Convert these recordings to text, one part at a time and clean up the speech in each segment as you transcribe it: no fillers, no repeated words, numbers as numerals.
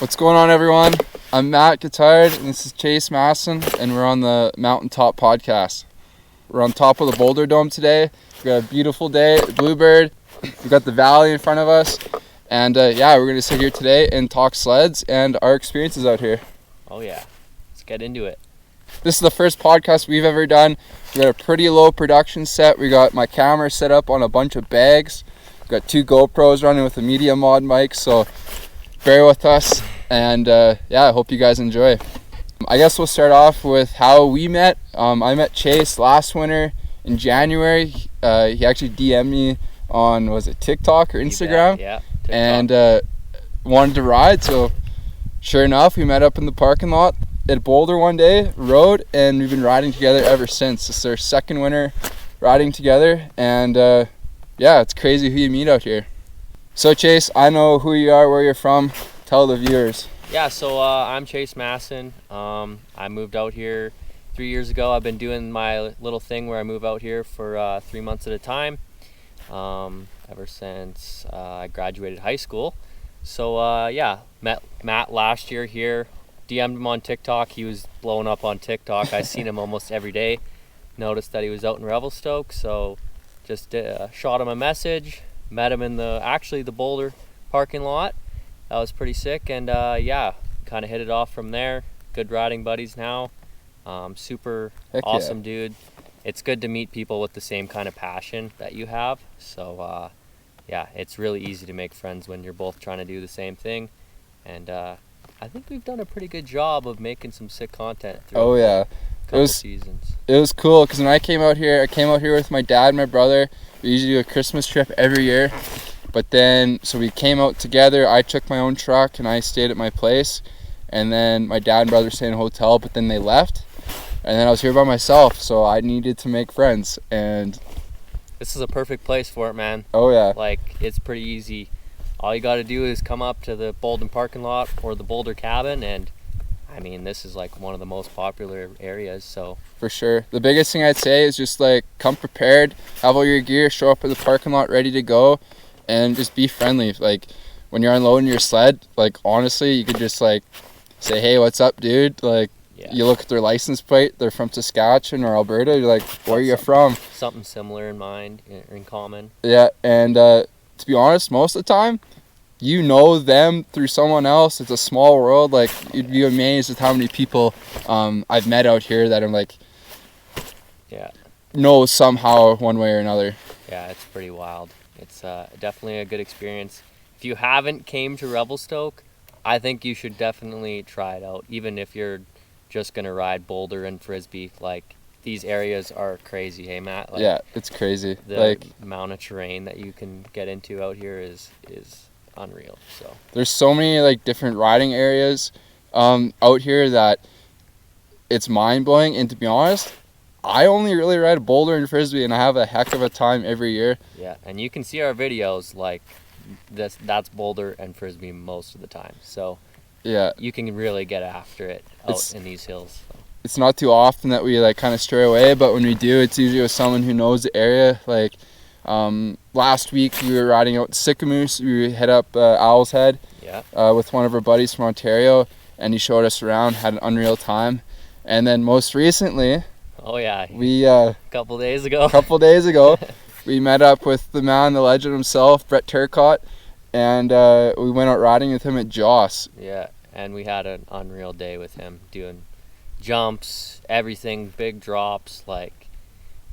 What's going on, everyone? I'm Matt Guitard, and this is Chase Masson, and we're on the Mountaintop Podcast. We're on top of the Boulder Dome today. We got a beautiful day, Bluebird. We got the valley in front of us, and we're going to sit here today and talk sleds and our experiences out here. Oh yeah, let's get into it. This is the first podcast we've ever done. We got a pretty low production set. We got my camera set up on a bunch of bags. We got 2 GoPros running with a media mod mic, so bear with us, and I hope you guys enjoy. I guess we'll start off with how we met. I met Chase last winter in January. He actually DM'd me on, was it TikTok or Instagram? Yeah, TikTok. And wanted to ride, so sure enough, we met up in the parking lot at Boulder one day, rode, and we've been riding together ever since. This is our second winter riding together, and it's crazy who you meet out here. So Chase, I know who you are, where you're from. Tell the viewers. Yeah, so I'm Chase Masson. I moved out here 3 years ago. I've been doing my little thing where I move out here for 3 months at a time ever since I graduated high school. So met Matt last year here. DM'd him on TikTok. He was blowing up on TikTok. I seen him almost every day. Noticed that he was out in Revelstoke, so just shot him a message. Met him in the Boulder parking lot. That was pretty sick, and kind of hit it off from there. Good riding buddies now. Super Heck awesome dude. It's good to meet people with the same kind of passion that you have. So it's really easy to make friends when you're both trying to do the same thing. And I think we've done a pretty good job of making some sick content throughout the couple seasons. It was cool because when I came out here with my dad and my brother. We usually do a Christmas trip every year, but then, so we came out together. I took my own truck and I stayed at my place, and then my dad and brother stayed in a hotel, but then they left, and then I was here by myself, so I needed to make friends, and this is a perfect place for it, man. Oh yeah. Like, it's pretty easy. All you got to do is come up to the Boulder parking lot or the Boulder cabin, and I mean, this is like one of the most popular areas, so. For sure. The biggest thing I'd say is just like come prepared, have all your gear, show up at the parking lot ready to go, and just be friendly. Like when you're unloading your sled, like honestly, you could just like say, hey, what's up, dude? Like you look at their license plate, they're from Saskatchewan or Alberta, you're like, where are you from? Something similar in mind, in common. Yeah, and to be honest, most of the time, you know them through someone else. It's a small world. Like, you'd be amazed with how many people I've met out here that I'm like, know somehow one way or another. Yeah, it's pretty wild. It's definitely a good experience. If you haven't came to Revelstoke, I think you should definitely try it out, even if you're just gonna ride Boulder and Frisbee. Like, these areas are crazy, hey Matt? Like, yeah, it's crazy. The amount of terrain that you can get into out here is unreal. So there's so many like different riding areas out here that it's mind-blowing, and to be honest, I only really ride Boulder and Frisbee, and I have a heck of a time every year. Yeah, and you can see our videos, like that's Boulder and Frisbee most of the time, so yeah, you can really get after it out in these hills. So. It's not too often that we like kind of stray away, but when we do, it's usually with someone who knows the area. Like last week we were riding out Sycamoose. We hit up Owl's Head with one of our buddies from Ontario, and he showed us around, had an unreal time. And then most recently, we couple days ago we met up with the man, the legend himself, Brett Turcotte, and we went out riding with him at Joss. Yeah, and we had an unreal day with him, doing jumps, everything, big drops, like.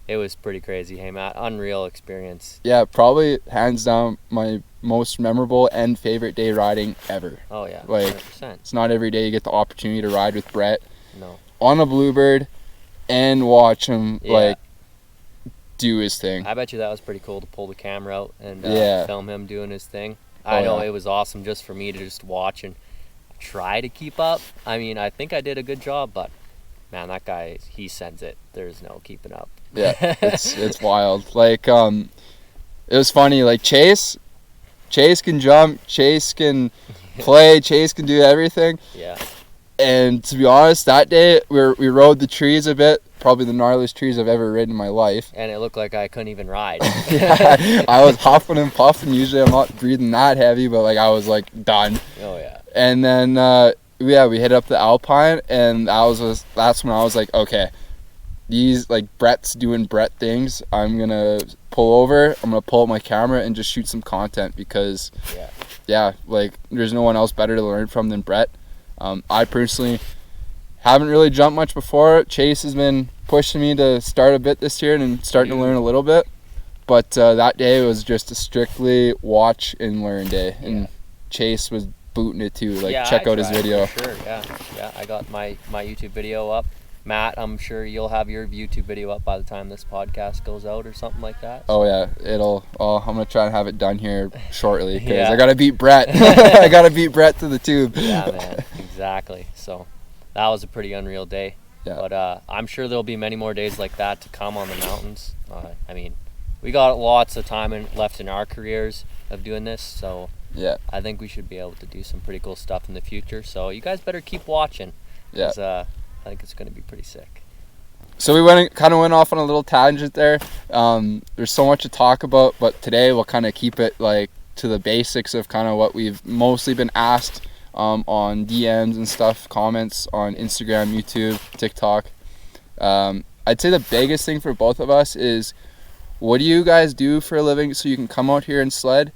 It was pretty crazy, hey Matt. Unreal experience. Yeah, probably hands down my most memorable and favorite day riding ever. Oh yeah, like 100%. It's not every day you get the opportunity to ride with Brett. No. On a Bluebird and watch him like do his thing. I bet you that was pretty cool to pull the camera out and film him doing his thing. I know it was awesome just for me to just watch and try to keep up. I mean, I think I did a good job, but man, that guy, he sends it. There's no keeping up. Yeah, it's wild. Like, it was funny. Like Chase can jump, Chase can play, Chase can do everything. Yeah. And to be honest, that day we rode the trees a bit. Probably the gnarliest trees I've ever ridden in my life. And it looked like I couldn't even ride. Yeah, I was huffing and puffing. Usually I'm not breathing that heavy, but like I was like done. Oh yeah. And then we hit up the Alpine, and that's when I was like, okay, these, like, Brett's doing Brett things. I'm gonna pull over, I'm gonna pull up my camera and just shoot some content, because like, there's no one else better to learn from than Brett. I personally haven't really jumped much before. Chase has been pushing me to start a bit this year and starting to learn a little bit, but that day was just a strictly watch and learn day, and Chase was booting it too. Like, check out his video. For sure, yeah. I got my YouTube video up. Matt, I'm sure you'll have your YouTube video up by the time this podcast goes out or something like that. Oh yeah, I'm gonna try and have it done here shortly, because I gotta beat Brett. I gotta beat Brett to the tube. Yeah, man, exactly. So that was a pretty unreal day. Yeah. But I'm sure there'll be many more days like that to come on the mountains. I mean, we got lots of time left in our careers of doing this, so I think we should be able to do some pretty cool stuff in the future. So you guys better keep watching. Yeah. I think it's going to be pretty sick. So we went off on a little tangent there. There's so much to talk about, but today we'll kind of keep it like to the basics of kind of what we've mostly been asked on DMs and stuff, comments on Instagram, YouTube, TikTok. I'd say the biggest thing for both of us is, what do you guys do for a living so you can come out here and sled,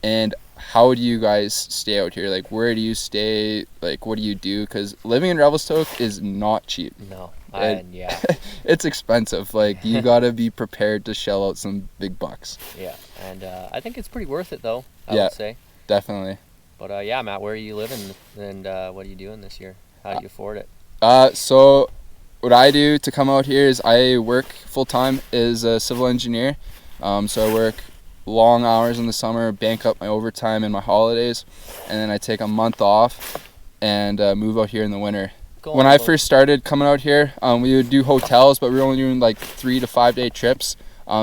and how do you guys stay out here? Like, where do you stay? Like, what do you do? Because living in Revelstoke is not cheap. No, it's expensive. Like, you gotta be prepared to shell out some big bucks. Yeah, and I think it's pretty worth it, though, I would say. Definitely. But Matt, where are you living, and what are you doing this year? How do you afford it? So what I do to come out here is I work full-time as a civil engineer. So I work long hours in the summer, bank up my overtime and my holidays, and then I take a month off and move out here in the winter. When I first started coming out here, we would do hotels, but we were only doing like 3 to 5 day trips.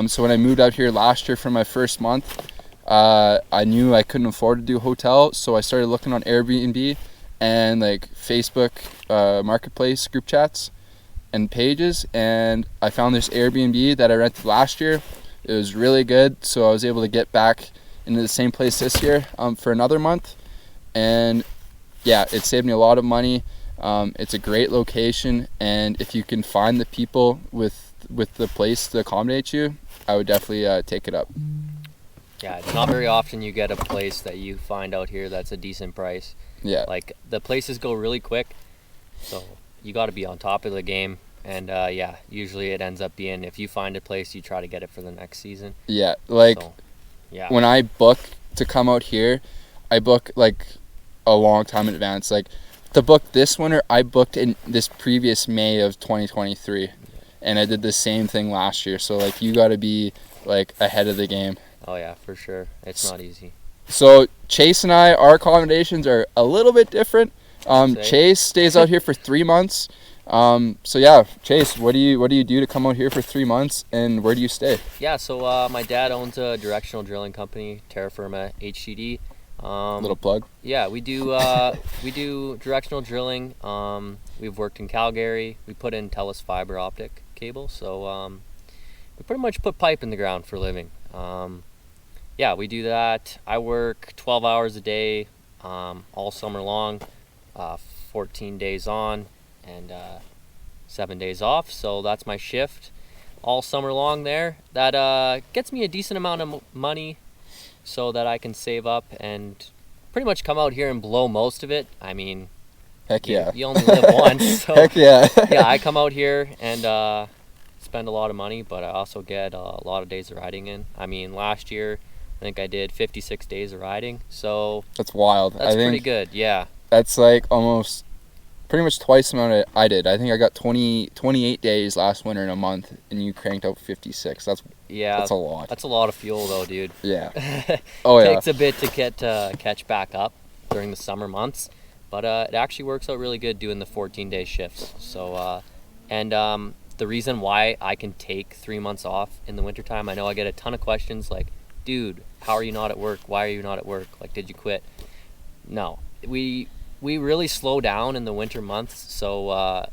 So when I moved out here last year for my first month, I knew I couldn't afford to do a hotel, so I started looking on Airbnb and like Facebook marketplace group chats and pages, and I found this Airbnb that I rented last year. It was really good, so I was able to get back into the same place this year for another month, and it saved me a lot of money. It's a great location, and if you can find the people with the place to accommodate you, I would definitely take it up. Yeah, it's not very often you get a place that you find out here that's a decent price. Yeah. Like, the places go really quick, so you got to be on top of the game. And usually it ends up being, if you find a place, you try to get it for the next season. Yeah, like, when I book to come out here, I book like a long time in advance. Like, to book this winter, I booked in this previous May of 2023, and I did the same thing last year. So like, you got to be like ahead of the game. Oh yeah, for sure. It's not easy. So Chase and our accommodations are a little bit different. Chase stays out here for 3 months. Chase, what do you do to come out here for 3 months, and where do you stay? Yeah, so my dad owns a directional drilling company, Terra Firma HCD. Little plug. Yeah, we do directional drilling. We've worked in Calgary. We put in TELUS fiber optic cable, so we pretty much put pipe in the ground for a living. We do that. I work 12 hours a day, all summer long, 14 days on and 7 days off, so that's my shift all summer long there. That gets me a decent amount of money so that I can save up and pretty much come out here and blow most of it. I mean, heck yeah, you only live once, so heck yeah. I come out here and spend a lot of money, but I also get a lot of days of riding in. I mean, last year I think I did 56 days of riding, so that's wild. That's pretty good. Yeah, that's like almost pretty much twice the amount I did. I think I got 28 days last winter in a month, and you cranked out 56. That's a lot. That's a lot of fuel, though, dude. Yeah. Oh yeah. It takes a bit to catch back up during the summer months, but it actually works out really good doing the 14-day shifts. So, the reason why I can take 3 months off in the wintertime, I know I get a ton of questions like, dude, how are you not at work? Why are you not at work? Like, did you quit? No, we really slow down in the winter months, so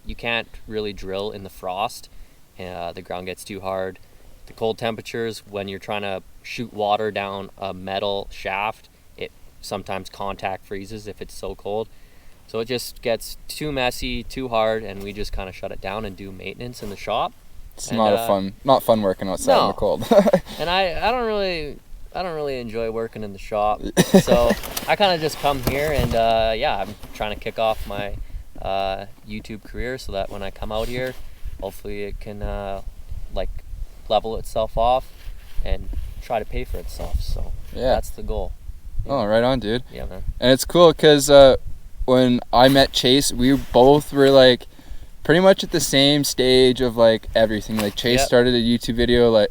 you can't really drill in the frost. The ground gets too hard. The cold temperatures, when you're trying to shoot water down a metal shaft, sometimes contact freezes if it's so cold. So it just gets too messy, too hard, and we just kind of shut it down and do maintenance in the shop. It's not fun working outside in the cold. And I don't really enjoy working in the shop. So I kind of just come here and I'm trying to kick off my YouTube career so that when I come out here, hopefully it can level itself off and try to pay for itself. So that's the goal. Oh, right on, dude. Yeah, man. And it's cool because when I met Chase, we both were like pretty much at the same stage of like everything. Like Chase started a YouTube video,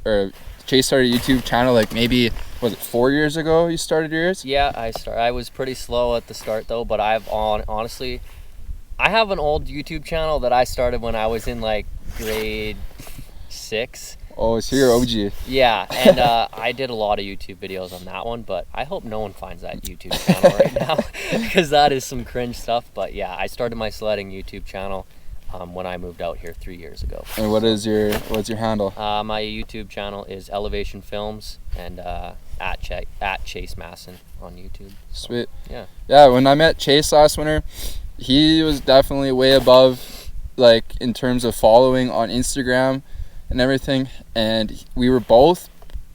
Chase started a YouTube channel like maybe, was it 4 years ago you started yours? Yeah, I was pretty slow at the start though, but honestly, I have an old YouTube channel that I started when I was in like grade 6. Oh, so you're OG. Yeah, and I did a lot of YouTube videos on that one, but I hope no one finds that YouTube channel right now because that is some cringe stuff. But yeah, I started my sledding YouTube channel when I moved out here 3 years ago. And what's your handle? My YouTube channel is Elevation Films and at Chase Masson on YouTube. So, sweet. Yeah, when I met Chase last winter, he was definitely way above, like in terms of following on Instagram and everything, and we were both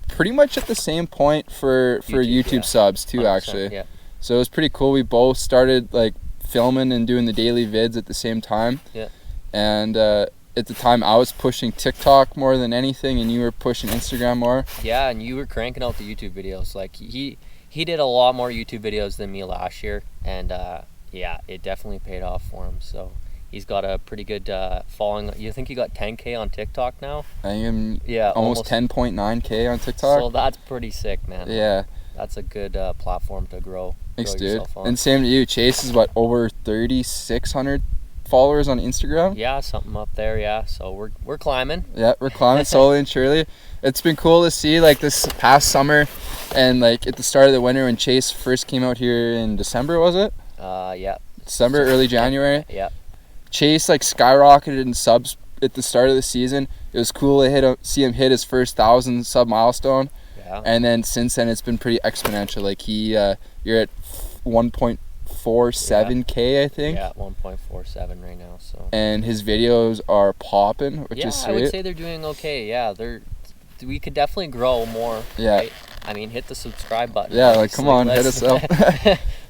pretty much at the same point for YouTube subs too, actually. Yeah. So it was pretty cool. We both started like filming and doing the daily vids at the same time. Yeah. And at the time I was pushing TikTok more than anything, and you were pushing Instagram more. Yeah, and you were cranking out the YouTube videos. Like he did a lot more YouTube videos than me last year, and it definitely paid off for him. So he's got a pretty good following. You think he got 10K on TikTok now? I am almost 10.9K on TikTok. So that's pretty sick, man. Yeah. That's a good platform to grow. Thanks, dude. Yourself on. And same to you. Chase is over 3,600 followers on Instagram. Yeah, something up there. Yeah, so we're climbing. Yeah, we're climbing slowly and surely. It's been cool to see like this past summer, and like at the start of the winter when Chase first came out here in December, was it? Yeah. December, early January. Yeah. Chase like skyrocketed in subs at the start of the season. It was cool to see him hit his first 1,000 sub milestone. Yeah. And then since then it's been pretty exponential. Like you're at 1.47K, I think. Yeah, 1.47 right now. So. And his videos are popping, which is sweet. I would say they're doing okay. Yeah, we could definitely grow more. Yeah. Right? I mean, hit the subscribe button. Yeah, like come on, hit us up.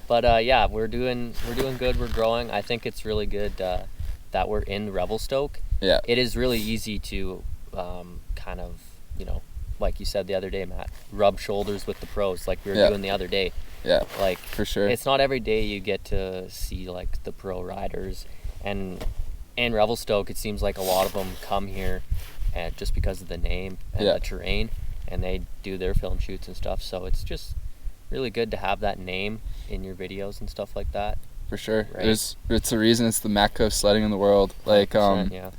But we're doing good. We're growing. I think it's really good that we're in Revelstoke. Yeah. It is really easy to kind of, like you said the other day, Matt, rub shoulders with the pros like we were doing the other day. Yeah. Like for sure. It's not every day you get to see like the pro riders, and in Revelstoke it seems like a lot of them come here and just because of the name and the terrain, and they do their film shoots and stuff. So it's just really good to have that name in your videos and stuff like that. For sure. Right. It's the reason it's the mecca of sledding in the world. Like yeah.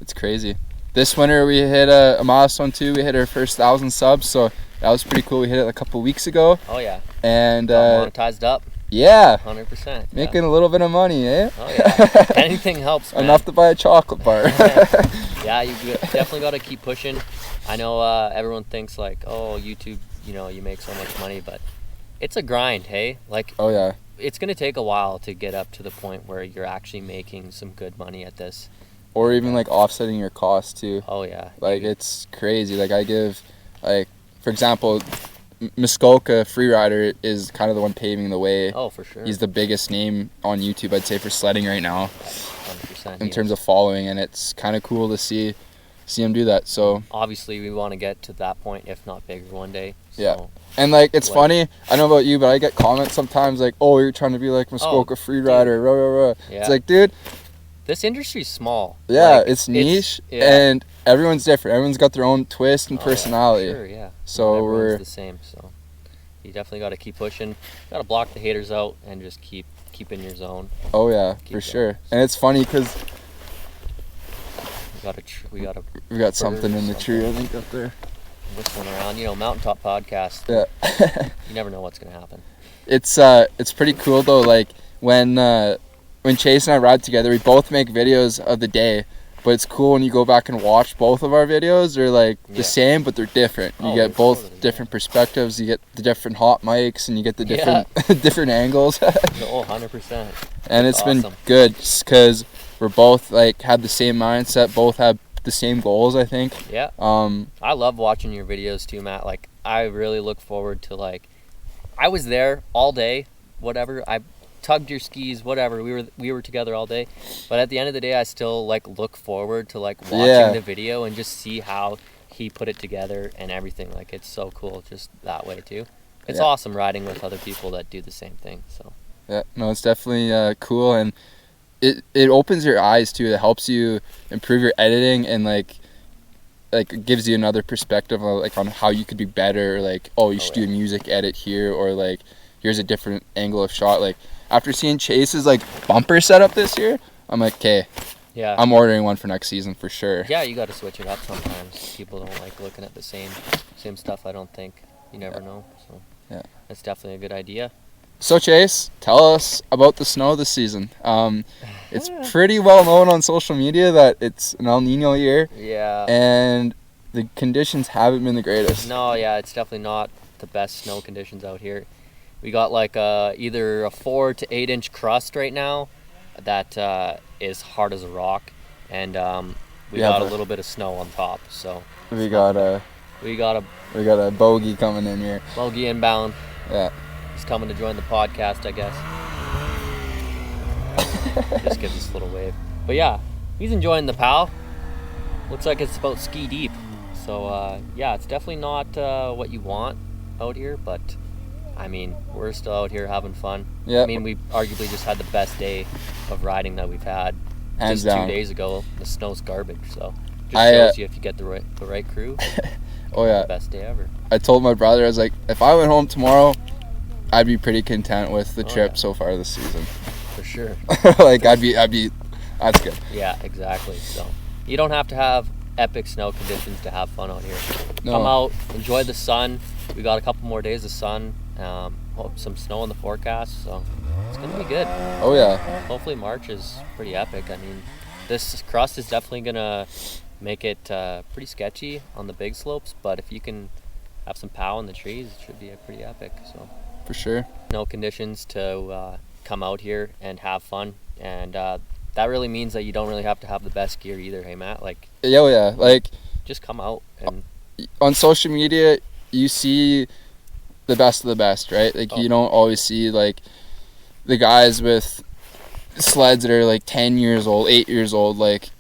It's crazy. This winter we hit a milestone too. We hit our first 1,000 subs, so that was pretty cool. We hit it a couple weeks ago. Oh yeah. And got monetized up. Yeah. 100%. Making a little bit of money, eh? Oh yeah. Anything helps, man. Enough to buy a chocolate bar. Yeah, you definitely got to keep pushing. I know everyone thinks like, oh, YouTube, you make so much money, but it's a grind, hey? Like, oh yeah. It's going to take a while to get up to the point where you're actually making some good money at this. Or even like offsetting your costs too. Oh yeah. Like it's crazy. Like I give, like for example, Muskoka Freerider is kind of the one paving the way. Oh, for sure. He's the biggest name on YouTube, I'd say, for sledding right now. 100%. In terms of following, and it's kind of cool to see him do that. So obviously we want to get to that point, if not bigger, one day. So, yeah. And like it's funny, I don't know about you, but I get comments sometimes like, oh, you're trying to be like Muskoka Freerider, rah, rah, rah. Yeah. It's like, dude, this industry's small. Yeah, like, it's niche, and everyone's different. Everyone's got their own twist and personality. Yeah, sure, yeah. So everyone's the same. So you definitely got to keep pushing. Got to block the haters out and just keep in your zone. Oh yeah, for sure. And it's funny because we got something in the tree, I think, up there. Whistling around, mountaintop podcast. Yeah. You never know what's gonna happen. It's pretty cool though. Like when Chase and I ride together, we both make videos of the day, But it's cool when you go back and watch both of our videos. They're like the same, but they're different. You get both totally, different perspectives. You get the different hot mics, and you get the different different angles. 100%. And it's awesome. Been good because we're both like had the same mindset. Both have the same goals, I think. Yeah. I love watching your videos too, Matt. Like, I really look forward to, like, I was there all day, whatever. I tugged your skis, whatever. We were together all day. But at the end of the day, I still, like, look forward to, like, watching the video and just see how he put it together and everything. Like, it's so cool just that way too. It's awesome riding with other people that do the same thing. So. Yeah, no, it's definitely cool, and it opens your eyes too. It helps you improve your editing and like it gives you another perspective of, like, on how you could be better. Or, like, you should do a music edit here, or like here's a different angle of shot. Like, after seeing Chase's like bumper setup this year, I'm like, okay, I'm ordering one for next season for sure. Yeah, you got to switch it up sometimes. People don't like looking at the same stuff. I don't think. You never know. So that's definitely a good idea. So Chase, tell us about the snow this season. It's pretty well known on social media that it's an El Nino year. Yeah. And the conditions haven't been the greatest. No, it's definitely not the best snow conditions out here. We got like either a 4 to 8 inch crust right now that is hard as a rock, and we got a little bit of snow on top. So we got a bogey coming in here. Bogey inbound. Yeah. He's coming to join the podcast, I guess. Just give this little wave. But yeah, he's enjoying the PAL. Looks like it's about ski deep. So it's definitely not what you want out here, but I mean, we're still out here having fun. Yeah. I mean, we arguably just had the best day of riding that we've had. Hands just down. 2 days ago. The snow's garbage, so just shows you if you get the right crew. The best day ever. I told my brother, I was like, if I went home tomorrow, I'd be pretty content with the trip so far this season. For sure. Like, I'd be that's good. Yeah, exactly. So you don't have to have epic snow conditions to have fun out here. No. Come out, enjoy the sun. We got a couple more days of sun. Some snow in the forecast, so it's gonna be good. Oh yeah. Hopefully March is pretty epic. I mean, this crust is definitely gonna make it pretty sketchy on the big slopes, but if you can have some pow in the trees, it should be pretty epic. So. For sure. No conditions to come out here and have fun, and that really means that you don't really have to have the best gear either. Hey Matt, like. Yeah. Like. Just come out and. On social media, you see the best of the best, right? Like, you don't always see like the guys with sleds that are like 10 years old, 8 years old. Like,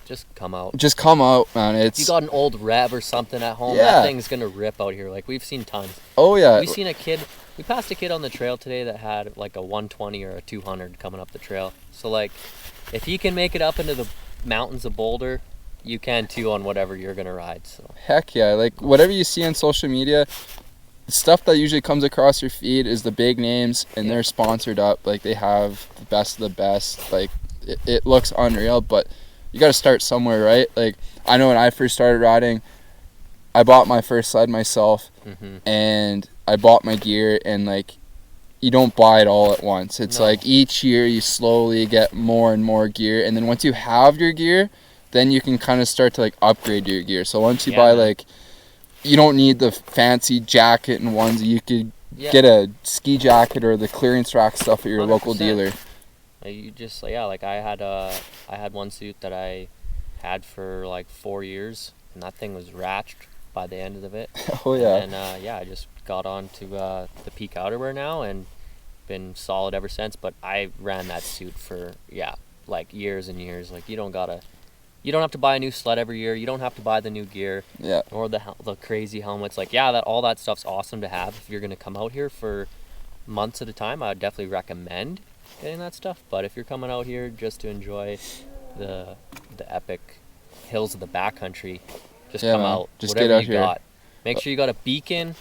just come out. Just come out, man. If you got an old Rev or something at home, that thing's gonna rip out here. Like, we've seen tons. Oh yeah. We passed a kid on the trail today that had like a 120 or a 200 coming up the trail. So like, if he can make it up into the mountains of Boulder, you can too on whatever you're gonna ride. So. Heck yeah! Like, whatever you see on social media, the stuff that usually comes across your feed is the big names, and they're sponsored up. Like, they have the best of the best. Like, it looks unreal, but you got to start somewhere, right? Like, I know when I first started riding, I bought my first sled myself, and I bought my gear, and like, you don't buy it all at once. It's like each year you slowly get more and more gear, and then once you have your gear, then you can kind of start to like upgrade your gear. So once you buy like, you don't need the fancy jacket and onesie. You could get a ski jacket or the clearance rack stuff at your 100%. Local dealer. You just like I had one suit that I had for like 4 years, and that thing was ratched by the end of it. Oh yeah. And I just got on to the Peak outerwear now and been solid ever since. But I ran that suit for like years and years. Like, you don't have to buy a new sled every year. You don't have to buy the new gear. Yeah. Or the crazy helmets. Like, all that stuff's awesome to have if you're gonna come out here for months at a time. I would definitely recommend getting that stuff. But if you're coming out here just to enjoy the epic hills of the backcountry, just come out. Just whatever get out you here. got. Make sure you got a beacon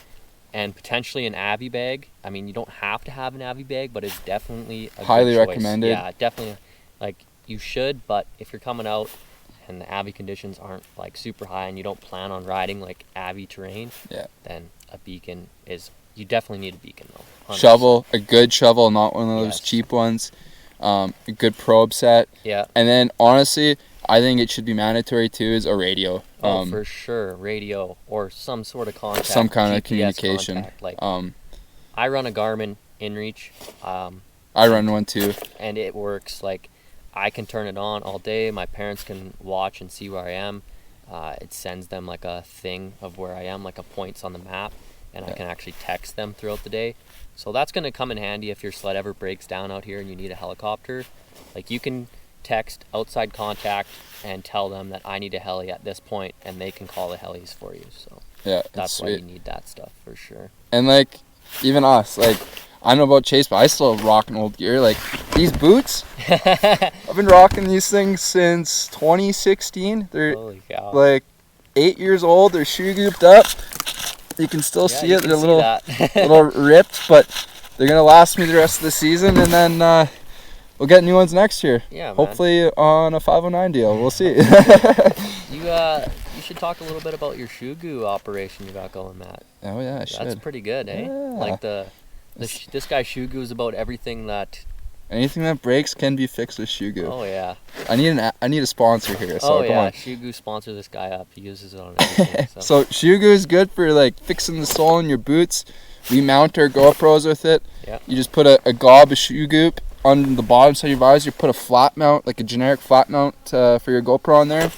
and potentially an Avy bag. I mean, you don't have to have an Avy bag, but it's definitely a highly good choice. recommended. Yeah, definitely. Like, you should, but if you're coming out and the Avy conditions aren't like super high and you don't plan on riding like Avy terrain, then a beacon you definitely need a beacon though. 100%. Shovel, a good shovel, not one of those cheap ones. a good probe set. Yeah. And then honestly, I think it should be mandatory too is a radio. Oh, for sure, radio or some sort of contact. Some kind of GPS communication. Contact. Like, I run a Garmin InReach. I run one too. And it works. Like, I can turn it on all day. My parents can watch and see where I am. It sends them like a thing of where I am, like a points on the map, and I can actually text them throughout the day. So that's going to come in handy if your sled ever breaks down out here and you need a helicopter. Like, you can text outside contact and tell them that I need a heli at this point, and they can call the helis for you. So yeah, that's why you need that stuff for sure. And like, even us, like, I don't know about Chase, but I still rock an old gear. Like, these boots, I've been rocking these things since 2016. They're like 8 years old. They're shoe gooped up. You can still see it. They're a little ripped, but they're gonna last me the rest of the season, and then we'll get new ones next year. Yeah, man. Hopefully on a 509 deal. We'll see. You should talk a little bit about your shoe goo operation you got going, Matt. Oh yeah, I should. That's pretty good, eh? Yeah. Like this guy shoe goo is about everything that. Anything that breaks can be fixed with shoe goo. Oh yeah. I need a sponsor here. So come on. Shoe goo sponsor this guy up. He uses it on everything. So shoe goo is good for like fixing the sole in your boots. We mount our GoPros with it. Yeah. You just put a gob of shoe goop on the bottom side of your visor. Put a flat mount, like a generic flat mount for your GoPro on there,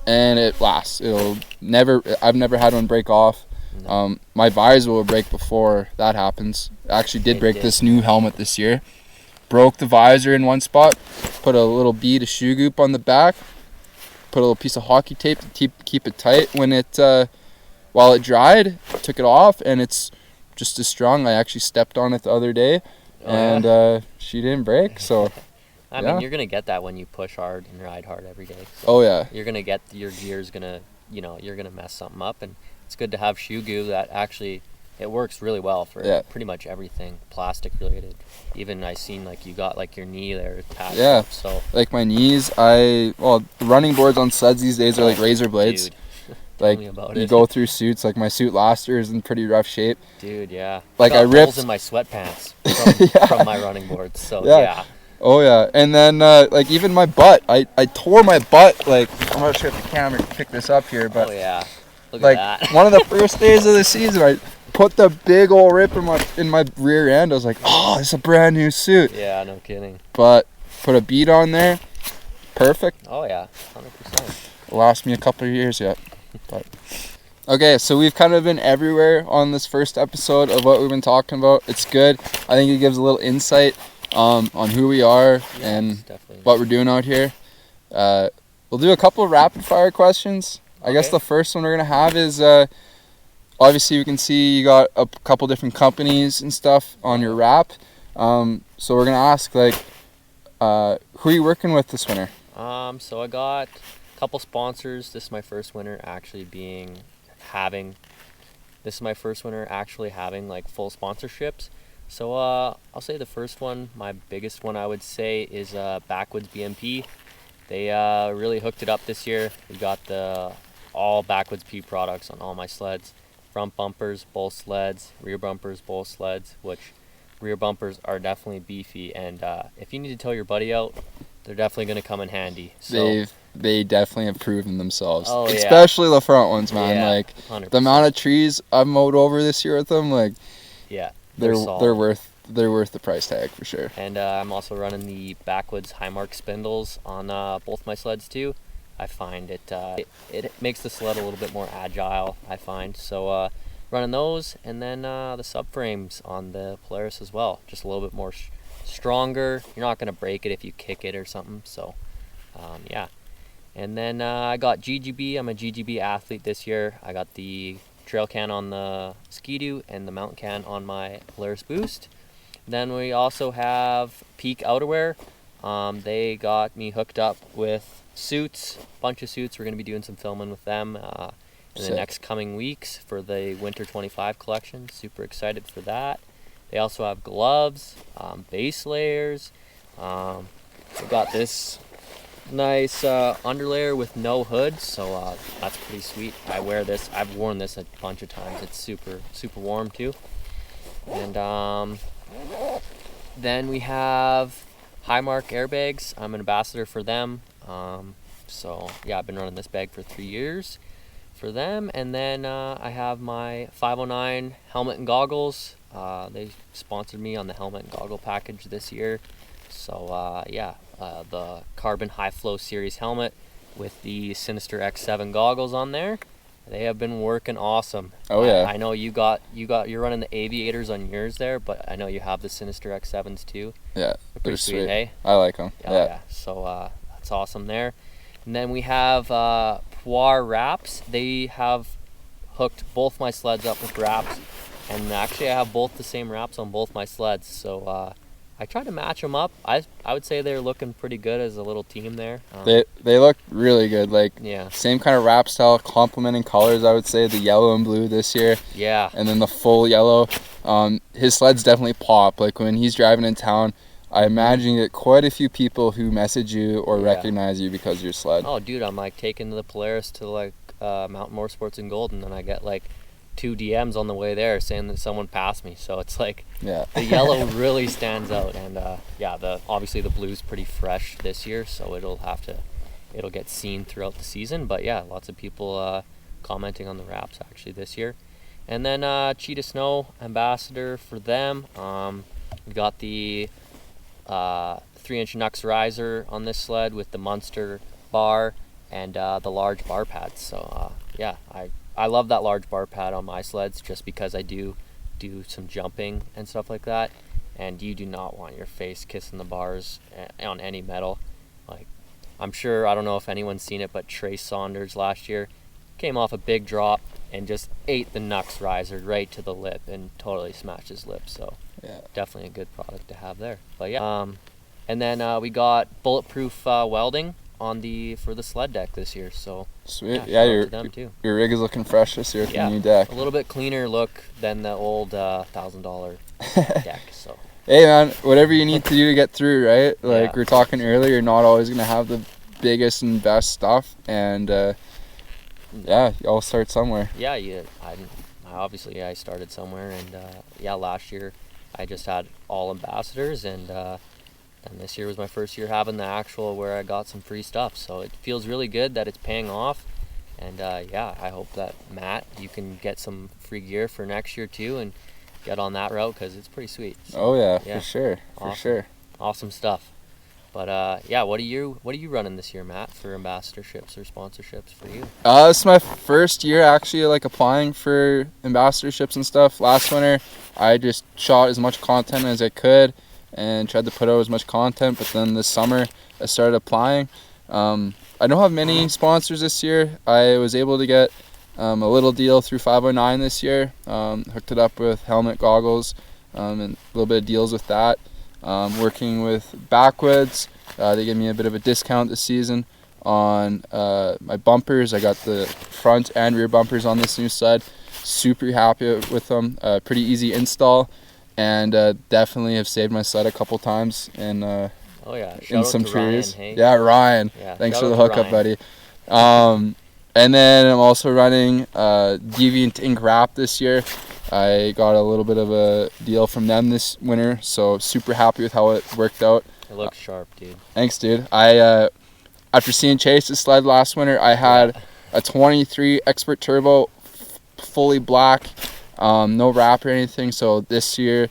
and it lasts. I've never had one break off. No. My visor will break before that happens. I actually did break this new helmet this year. Broke the visor in one spot. Put a little bead of shoe goop on the back. Put a little piece of hockey tape to keep it tight. When while it dried, took it off, and it's just as strong. I actually stepped on it the other day, and she didn't break. So I mean, you're gonna get that when you push hard and ride hard every day. So oh yeah. You're gonna get your gear's gonna, you're gonna mess something up, and it's good to have shoe goo that actually it works really well for pretty much everything plastic related. Even I seen like you got like your knee there patched up, so like my knees. The running boards on sleds these days are like razor blades. Dude. Like you go through suits. Like my suit last year is in pretty rough shape. Dude, yeah. Like I ripped holes in my sweatpants from my running boards. So yeah. Oh yeah, and then like even my butt. I tore my butt. Like I'm not sure if the camera can pick this up here, but look like at that. one of the first days of the season, I put the big old rip in my rear end. I was like, oh, it's a brand new suit. Yeah, no kidding. But put a bead on there, perfect. Oh yeah, 100%. It'll last me a couple of years yet. But okay, so we've kind of been everywhere on this first episode of what we've been talking about. It's good. I think it gives a little insight on who we are and what we're doing out here. We'll do a couple of rapid fire questions. I guess the first one we're gonna have is obviously we can see you got a couple different companies and stuff on your wrap. So we're gonna ask like who are you working with this winter? So I got couple sponsors. This is my first winter actually having like full sponsorships. So I'll say the first one, my biggest one I would say is Backwoods BMP. They really hooked it up this year. We got all Backwoods P products on all my sleds. Front bumpers, both sleds, rear bumpers, both sleds, which rear bumpers are definitely beefy, and if you need to tow your buddy out, they're definitely going to come in handy. So they definitely have proven themselves. Oh, especially the front ones, man. Yeah, like 100%. The amount of trees I've mowed over this year with them, like they're worth the price tag for sure. And I'm also running the Backwoods Highmark spindles on both my sleds too. I find it makes the sled a little bit more agile, I find. So running those, and then the subframes on the Polaris as well, just a little bit more stronger. You're not going to break it if you kick it or something. So and then I got GGB. I'm a GGB athlete this year. I got the trail can on the Ski-Doo and the mountain can on my Polaris Boost. Then we also have Peak Outerwear. They got me hooked up with suits, a bunch of suits. We're going to be doing some filming with them in the next coming weeks for the Winter 25 collection. Super excited for that. They also have gloves, base layers. We got this nice underlayer with no hood, so that's pretty sweet. I wear this. I've worn this a bunch of times. It's super warm too. And then we have Highmark airbags. I'm an ambassador for them. So yeah, I've been running this bag for 3 years for them. And then I have my 509 helmet and goggles. They sponsored me on the helmet and goggle package this year. So the Carbon High Flow Series helmet with the Sinister X7 goggles on there. They have been working awesome. Oh yeah. I know you're running the Aviators on yours there, but I know you have the Sinister X7s too. Yeah, They're pretty sweet, sweet. hey? I like them. Yeah. So that's awesome there. And then we have Poir wraps. They have hooked both my sleds up with wraps, and actually I have both the same wraps on both my sleds. So I tried to match them up. I would say they're looking pretty good as a little team there. They look really good. Like, yeah, same kind of wrap style, complementing colors. I would say the yellow and blue this year. Yeah. And then the full yellow. His sleds definitely pop. Like when he's driving in town, I imagine you get quite a few people who message you or recognize you because of your sled. Oh, dude, I'm like taking the Polaris to like Mountain Motorsports in Golden, and I get like 2 DMs on the way there saying that someone passed me. So it's like the yellow really stands out, and obviously the blue's pretty fresh this year, so it'll get seen throughout the season. But yeah, lots of people commenting on the wraps actually this year. And then Cheetah Snow ambassador for them. We got the 3-inch Nux riser on this sled with the Munster bar and the large bar pads. So I love that large bar pad on my sleds just because I do some jumping and stuff like that, and you do not want your face kissing the bars on any metal. Like, I'm sure, I don't know if anyone's seen it, but Trace Saunders last year came off a big drop and just ate the Nux riser right to the lip and totally smashed his lip. So definitely a good product to have there. But yeah, and then we got bulletproof welding for the sled deck this year. So sweet. Your rig is looking fresh this year with the new deck. A little bit cleaner look than the old $1,000 deck. So hey man, whatever you need to do to get through, right? Like we were talking earlier, you're not always gonna have the biggest and best stuff, and you all start somewhere. I started somewhere, and last year I just had all ambassadors, and this year was my first year having the actual where I got some free stuff. So it feels really good that it's paying off. And I hope that, Matt, you can get some free gear for next year too and get on that route because it's pretty sweet. So, for sure. Awesome. For sure. Awesome stuff. But what are you running this year, Matt, for ambassadorships or sponsorships for you? This is my first year actually like applying for ambassadorships and stuff. Last winter I just shot as much content as I could and tried to put out as much content, but then this summer I started applying. I don't have many sponsors this year. I was able to get a little deal through 509 this year. Hooked it up with helmet, goggles, and a little bit of deals with that. Working with Backwoods, they gave me a bit of a discount this season on my bumpers. I got the front and rear bumpers on this new sled. Super happy with them. Pretty easy install. And definitely have saved my sled a couple times in some trees. Ryan, hey? Yeah, Ryan. Yeah, thanks for the hookup, buddy. And then I'm also running Deviant Ink Wrap this year. I got a little bit of a deal from them this winter, so super happy with how it worked out. It looks sharp, dude. Thanks, dude. I after seeing Chase's sled last winter, I had a 23 Expert Turbo, fully black. No wrap or anything, so this year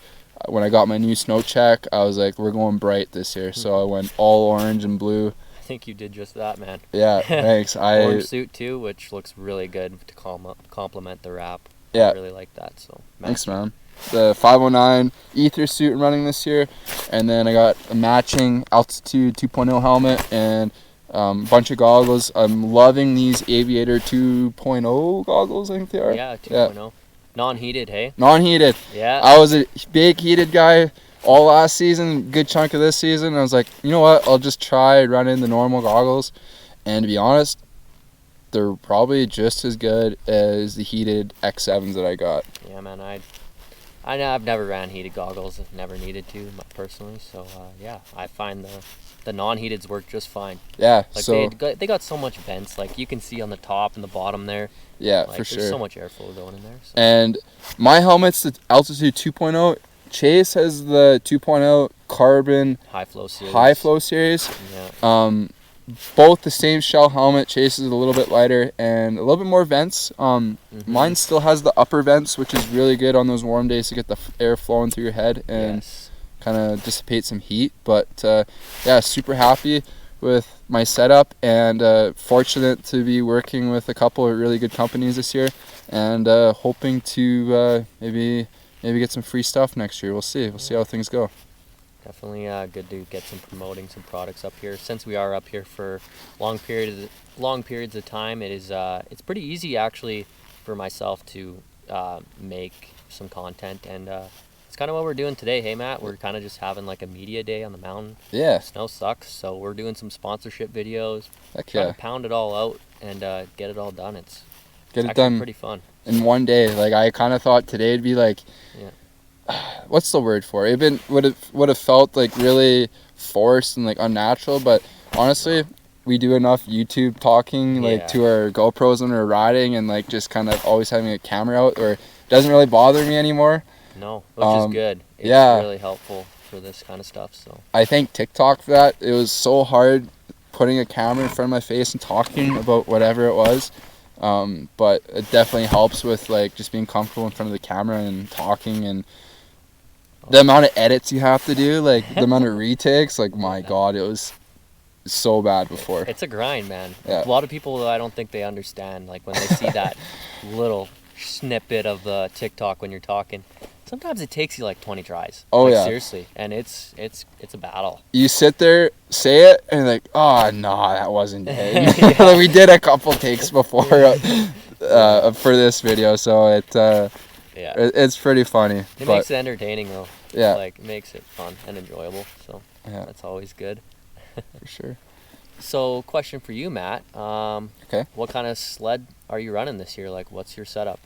when I got my new snow check, I was like, we're going bright this year, so I went all orange and blue. I think you did just that, man. Yeah, thanks. Orange suit too, which looks really good to complement the wrap. Yeah, I really like that. So thanks, man. The 509 Ether suit running this year, and then I got a matching Altitude 2.0 helmet and a bunch of goggles. I'm loving these Aviator 2.0 goggles, I think they are. Yeah, 2.0. Non-heated, hey? Non-heated. Yeah. I was a big heated guy all last season, good chunk of this season. I was like, you know what? I'll just try running the normal goggles. And to be honest, they're probably just as good as the heated X7s that I got. Yeah, man. I've never ran heated goggles. I've never needed to personally. So, I find the non-heateds work just fine. Yeah, like so they got so much vents, like you can see on the top and the bottom there. Yeah, like, for sure. There's so much airflow going in there. So. And my helmet's the Altitude 2.0. Chase has the 2.0 carbon high flow series. Yeah. Both the same shell helmet. Chase is a little bit lighter and a little bit more vents. Mine still has the upper vents, which is really good on those warm days to get the air flowing through your head and kind of dissipate some heat. But yeah, super happy with my setup and fortunate to be working with a couple of really good companies this year and hoping to maybe get some free stuff next year. We'll see how things go. Definitely good to get promoting some products up here. Since we are up here for long periods of time, it's pretty easy actually for myself to make some content, and it's kind of what we're doing today. Hey Matt, we're kind of just having like a media day on the mountain. Yeah. Snow sucks, so we're doing some sponsorship videos. Heck trying yeah. to pound it all out and get it all done. It's done pretty fun. In one day. Like I kind of thought today'd be like. Yeah. What's the word for it? Would have felt like really forced and like unnatural, but honestly, we do enough YouTube talking like to our GoPros when we're riding and like just kind of always having a camera out, or it doesn't really bother me anymore. No, which is good. It's really helpful for this kind of stuff. So I thank TikTok for that. It was so hard putting a camera in front of my face and talking about whatever it was. But it definitely helps with like just being comfortable in front of the camera and talking, and the amount of edits you have to do, like the amount of retakes, like my God, it was so bad before. It's a grind, man. Yeah. A lot of people, I don't think they understand, like when they see that little snippet of the TikTok when you're talking. Sometimes it takes you like 20 tries. Oh like, yeah. Seriously, and it's a battle. You sit there, say it, and like, oh no, that wasn't it. We did a couple takes before for this video, so it's pretty funny. It makes it entertaining though. Yeah. Like it makes it fun and enjoyable. So that's always good. For sure. So, question for you, Matt. Okay. What kind of sled are you running this year? Like, what's your setup?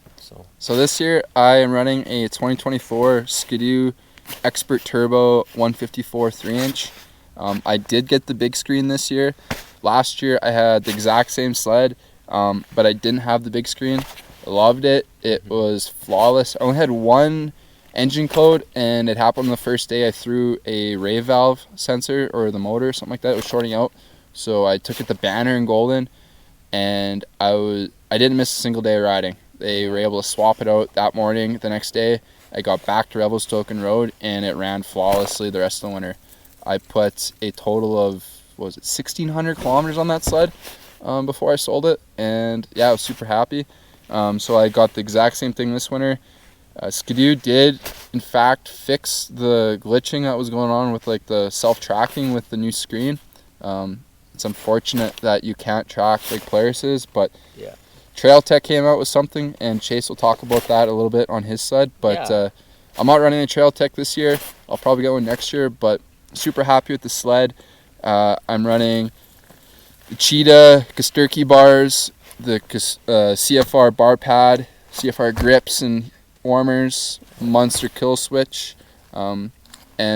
So this year I am running a 2024 Skidoo Expert Turbo 154 3-inch. I did get the big screen this year. Last year I had the exact same sled, but I didn't have the big screen. I loved it. It was flawless. I only had one engine code, and it happened the first day I threw a rave valve sensor or the motor, something like that. It was shorting out. So I took it to Banner and Golden, and I didn't miss a single day of riding. They were able to swap it out that morning. The next day, I got back to Revelstoke and rode, and it ran flawlessly the rest of the winter. I put a total of, 1,600 kilometers on that sled before I sold it, and yeah, I was super happy. So I got the exact same thing this winter. Skidoo did, in fact, fix the glitching that was going on with like the self-tracking with the new screen. It's unfortunate that you can't track like Polaris's, but Trail Tech came out with something, and Chase will talk about that a little bit on his side. But I'm not running the Trail Tech this year. I'll probably get one next year, but super happy with the sled. I'm running the Cheetah Kasturkey bars, the CFR bar pad, CFR grips and warmers, Monster kill switch, and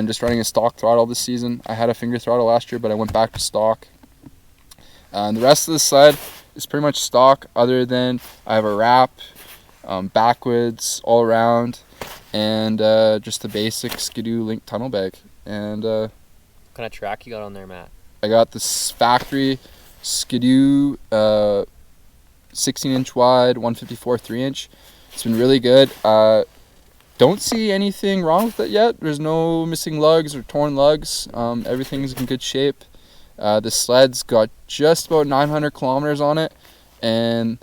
just running a stock throttle this season. I had a finger throttle last year, but I went back to stock. And the rest of the sled is pretty much stock, other than I have a wrap, backwoods all around, and just the basic Skidoo Link tunnel bag. And what kind of track you got on there, Matt? I got this factory Skidoo 16-inch wide, 154 3-inch. It's been really good. Don't see anything wrong with it yet. There's no missing lugs or torn lugs. Everything's in good shape. The sled's got just about 900 kilometers on it, and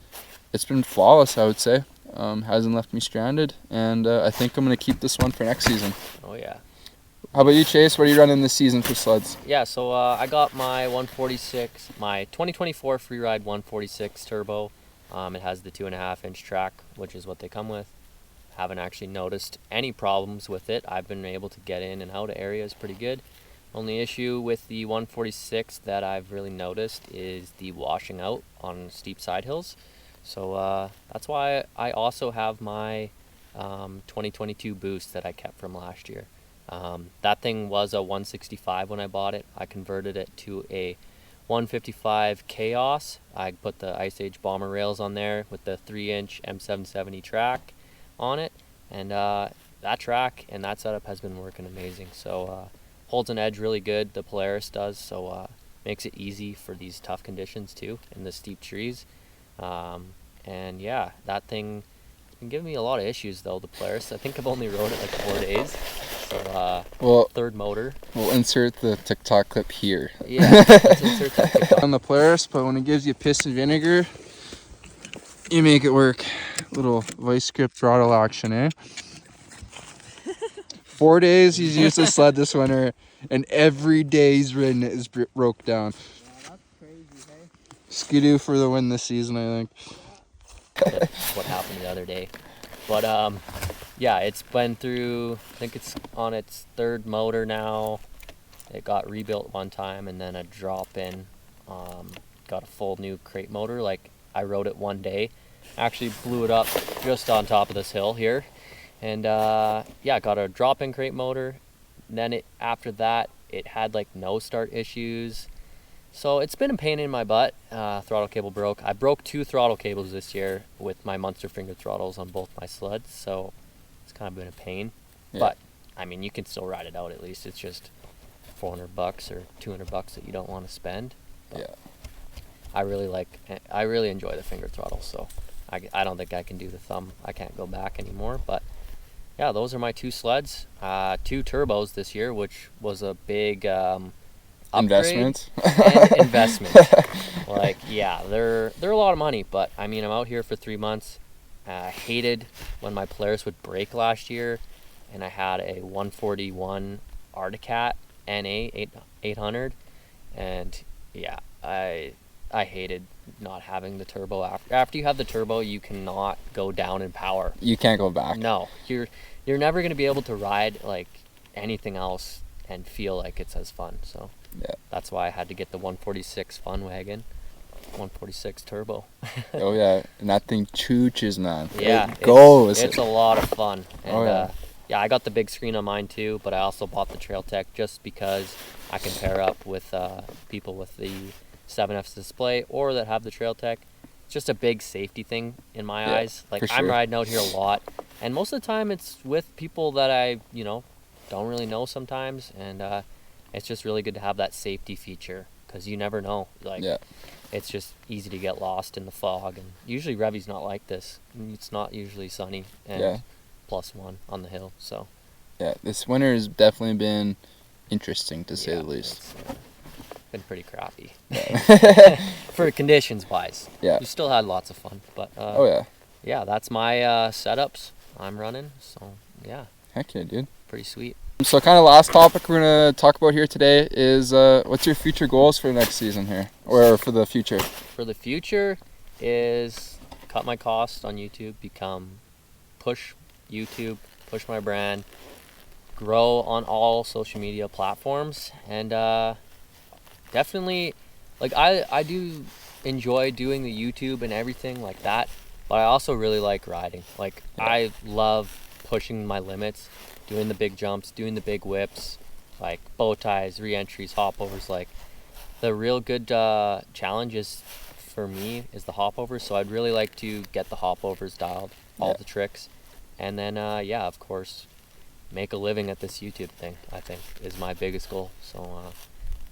it's been flawless, I would say. Hasn't left me stranded, and I think I'm going to keep this one for next season. Oh, yeah. How about you, Chase? What are you running this season for sleds? Yeah, so I got my 146, my 2024 Freeride 146 Turbo. It has the 2.5-inch track, which is what they come with. Haven't actually noticed any problems with it. I've been able to get in and out of areas pretty good. Only issue with the 146 that I've really noticed is the washing out on steep side hills. So that's why I also have my 2022 Boost that I kept from last year. That thing was a 165 when I bought it. I converted it to a 155 Chaos. I put the Ice Age Bomber rails on there with the 3-inch M770 track on it, and that track and that setup has been working amazing. So holds an edge really good. The Polaris does, so makes it easy for these tough conditions too, in the steep trees. And yeah, that thing been giving me a lot of issues though. The Polaris. I think I've only rode it like 4 days. So well, third motor. We'll insert the TikTok clip here. Yeah, let's insert that TikTok. On the Polaris, but when it gives you piston vinegar, you make it work. Little vice grip throttle action, eh? 4 days he's used the sled this winter, and every day he's ridden it is broke down. Yeah, that's crazy, hey? Skidoo for the win this season, I think. That's what happened the other day. But yeah, it's been through, I think it's on its third motor now. It got rebuilt one time and then a drop-in. Got a full new crate motor. Like, I rode it one day. Actually blew it up just on top of this hill here. And yeah, got a drop-in crate motor. And then after that, it had like no start issues. So it's been a pain in my butt. Throttle cable broke. I broke 2 throttle cables this year with my Munster finger throttles on both my sleds. So it's kind of been a pain. Yeah. But I mean, you can still ride it out at least. It's just $400 or $200 that you don't want to spend. But yeah. I really enjoy the finger throttle. So I don't think I can do the thumb. I can't go back anymore. But yeah, those are my 2 sleds. 2 turbos this year, which was a big investment. And investment. Like, yeah, they're a lot of money, but I mean, I'm out here for 3 months. I hated when my Polaris would break last year, and I had a 141 Articat NA 800, and yeah, I hated not having the turbo. After you have the turbo, you cannot go down in power. You can't go back. No, you're never going to be able to ride like anything else and feel like it's as fun. So yeah, that's why I had to get the 146 Fun Wagon, 146 turbo. Oh yeah, and that thing chooches, man. Yeah, it goes. It's a lot of fun. And, oh yeah. Yeah, I got the big screen on mine too, but I also bought the Trail Tech just because I can pair up with people with the 7F's display or that have the Trail Tech. It's just a big safety thing in my eyes. Like, sure. I'm riding out here a lot, and most of the time it's with people that I, don't really know sometimes, and it's just really good to have that safety feature because you never know. Like, it's just easy to get lost in the fog, and usually Revy's not like this. It's not usually sunny and +1 on the hill. So yeah, this winter has definitely been interesting to say the least. It's been pretty crappy for conditions wise. Yeah, we still had lots of fun, but yeah, that's my setups I'm running. So yeah, heck yeah, dude. Pretty sweet. So kind of last topic we're going to talk about here today is what's your future goals for next season here, or for the future? For the future is cut my costs on YouTube, push YouTube, push my brand, grow on all social media platforms, and definitely, like, I do enjoy doing the YouTube and everything like that, but I also really like riding. Like, I love pushing my limits, doing the big jumps, doing the big whips, like bow ties, re-entries, hopovers. Like, the real good challenges for me is the hopovers, so I'd really like to get the hopovers dialed, all the tricks, and then yeah, of course, make a living at this YouTube thing, I think, is my biggest goal. So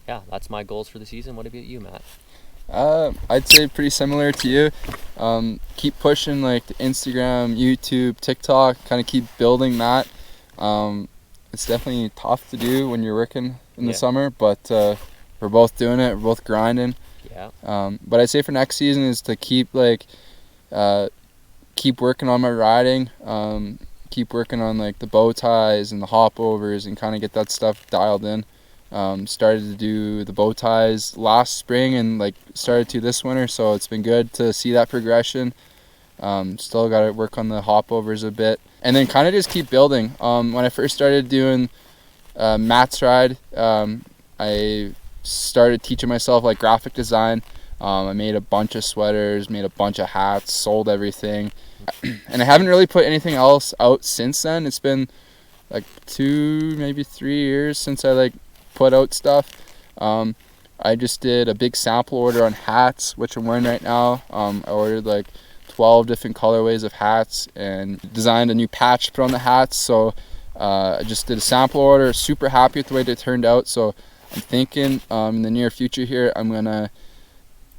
yeah, that's my goals for the season. What about you, Matt? I'd say pretty similar to you. Keep pushing, like, the Instagram, YouTube, TikTok, kind of keep building that. It's definitely tough to do when you're working in the summer, but we're both doing it. We're both grinding. Yeah. But I'd say for next season is to keep working on my riding. Keep working on, like, the bow ties and the hopovers and kind of get that stuff dialed in. Started to do the bow ties last spring and, like, started to this winter, so it's been good to see that progression. Still got to work on the hopovers a bit, and then kind of just keep building. When I first started doing Matt's ride, I started teaching myself, like, graphic design. I made a bunch of sweaters, made a bunch of hats, sold everything, and I haven't really put anything else out since then. It's been like 2, maybe 3 years since I, like, put out stuff. I just did a big sample order on hats, which I'm wearing right now. I ordered like 12 different colorways of hats and designed a new patch to put on the hats. So I just did a sample order, super happy with the way it turned out. So I'm thinking in the near future here, I'm going to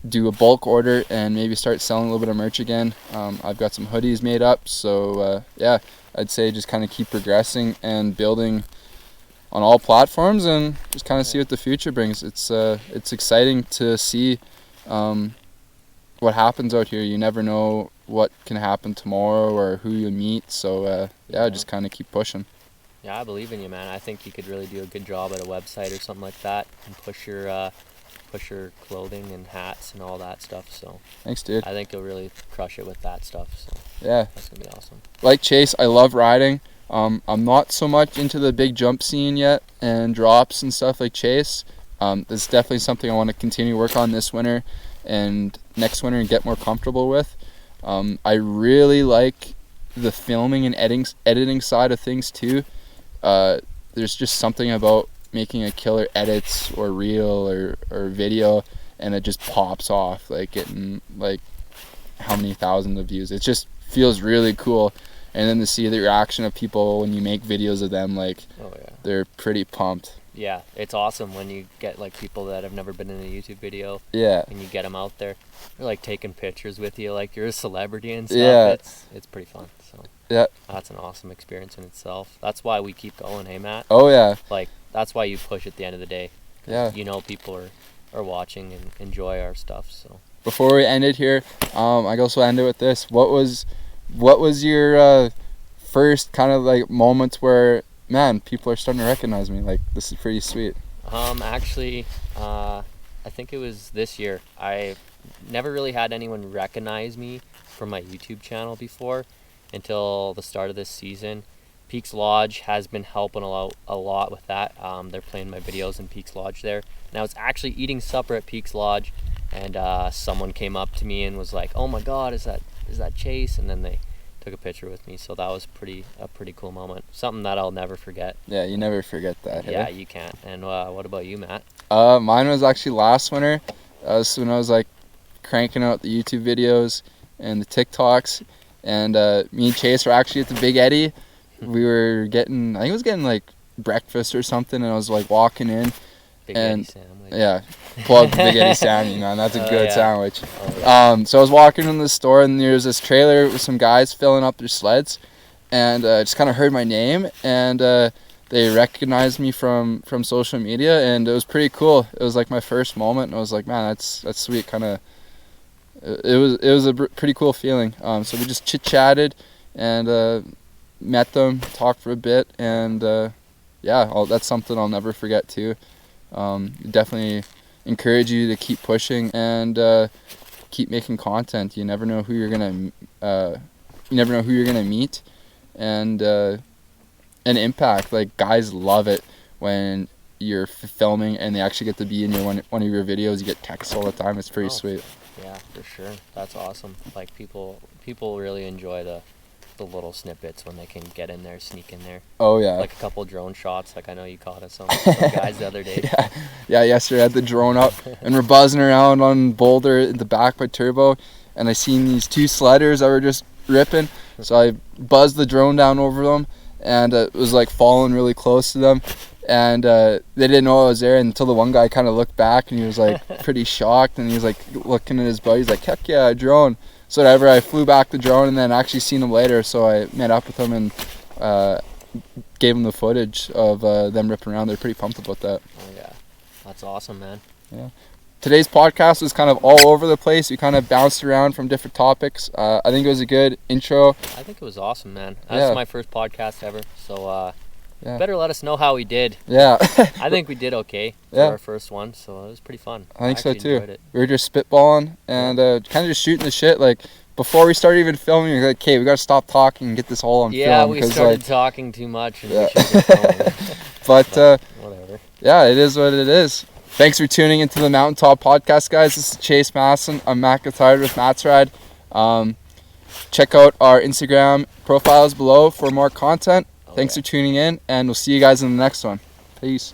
do a bulk order and maybe start selling a little bit of merch again. I've got some hoodies made up. So yeah, I'd say just kind of keep progressing and building on all platforms and just kind of see what the future brings. It's exciting to see what happens out here. You never know what can happen tomorrow or who you meet. So yeah, just kind of keep pushing. Yeah, I believe in you, man. I think you could really do a good job at a website or something like that and push your clothing and hats and all that stuff. So Thanks, dude. I think you'll really crush it with that stuff. So Yeah, that's gonna be awesome. like Chase, I love riding. I'm not so much into the big jump scene yet and drops and stuff like Chase. It's definitely something I want to continue to work on this winter and next winter and get more comfortable with. I really like the filming and editing side of things too. There's just something about making a killer edits or reel or video and it just pops off, like getting like how many thousands of views. It just feels really cool. And then to see the reaction of people when you make videos of them, like, Oh yeah. they're pretty pumped. Yeah, it's awesome when you get like people that have never been in a YouTube video Yeah, and you get them out there. They're like taking pictures with you like you're a celebrity and stuff. Yeah. It's pretty fun. So yeah. that's an awesome experience in itself. That's why we keep going, hey Matt? Oh yeah, Like that's why you push at the end of the day. 'Cause Yeah. you know people are watching and enjoy our stuff. So before we end it here, I also end it with this. What was your first kind of like moments where, man, people are starting to recognize me? Like, this is pretty sweet. actually, I think it was this year. I never really had anyone recognize me from my YouTube channel before until the start of this season. Peaks Lodge has been helping a lot with that. They're playing my videos in Peaks Lodge there. And I was actually eating supper at Peaks Lodge, and someone came up to me and was like, "Oh my God, is that Chase?" And then they took a picture with me. So that was a pretty cool moment. Something that I'll never forget. Yeah, you never forget that. Yeah, Hey? you can't. And what about you, Matt? Mine was actually last winter. So when I was like cranking out the YouTube videos and the TikToks, and me and Chase were actually at the Big Eddie. We were getting, I think it was getting like breakfast or something, and I was like walking in. Big And- Eddie sandwich. Yeah, plug Big Eddie Sammy, man. That's a Oh, good yeah. sandwich. Oh, yeah. So I was walking in the store, and there's this trailer with some guys filling up their sleds, and just kind of heard my name, and they recognized me from social media, and it was pretty cool. It was like my first moment, and I was like, man, that's sweet. Kind of, it was a pretty cool feeling. So we just chit chatted, and met them, talked for a bit, and yeah, that's something I'll never forget too. Definitely encourage you to keep pushing and keep making content. You never know who you're gonna meet, and impact. Like, guys love it when you're filming and they actually get to be in one of your videos. You get texts all the time. It's pretty Oh. sweet. Yeah, for sure. That's awesome. Like people really enjoy the little snippets when they can get in there, sneak in there. Oh yeah. Like a couple drone shots. Like I know you caught us some guys the other day. Yeah, yesterday I had the drone up and we're buzzing around on Boulder in the back by Turbo, and I seen these two sledders that were just ripping, so I buzzed the drone down over them, and it was like following really close to them, and they didn't know I was there until the one guy kind of looked back and he was like pretty shocked, and he was like looking at his buddy. He's like, heck yeah, a drone. So whatever, I flew back the drone and then actually seen him later, so I met up with him and gave him the footage of them ripping around. They're pretty pumped about that. Oh yeah, that's awesome, man. Today's podcast was kind of all over the place. We kind of bounced around from different topics. I think it was a good intro. I think it was awesome, man. That's Yeah. my first podcast ever, so Yeah. better let us know how we did. Yeah, I think we did okay for Yeah. our first one, so it was pretty fun. I think so actually too. enjoyed it. We were just spitballing and kind of just shooting the shit. Like, before we started even filming, we were like, okay, we got to stop talking and get this all on Yeah, film. we 'cause, started like, talking too much and Yeah. we should have but whatever. yeah, it is what it is. Thanks for tuning into the Mountaintop Podcast, guys. This is Chase Masson. I'm Matt Gothard with Matt's Ride. Check out our Instagram profiles below for more content. Thanks for tuning in, and we'll see you guys in the next one. Peace.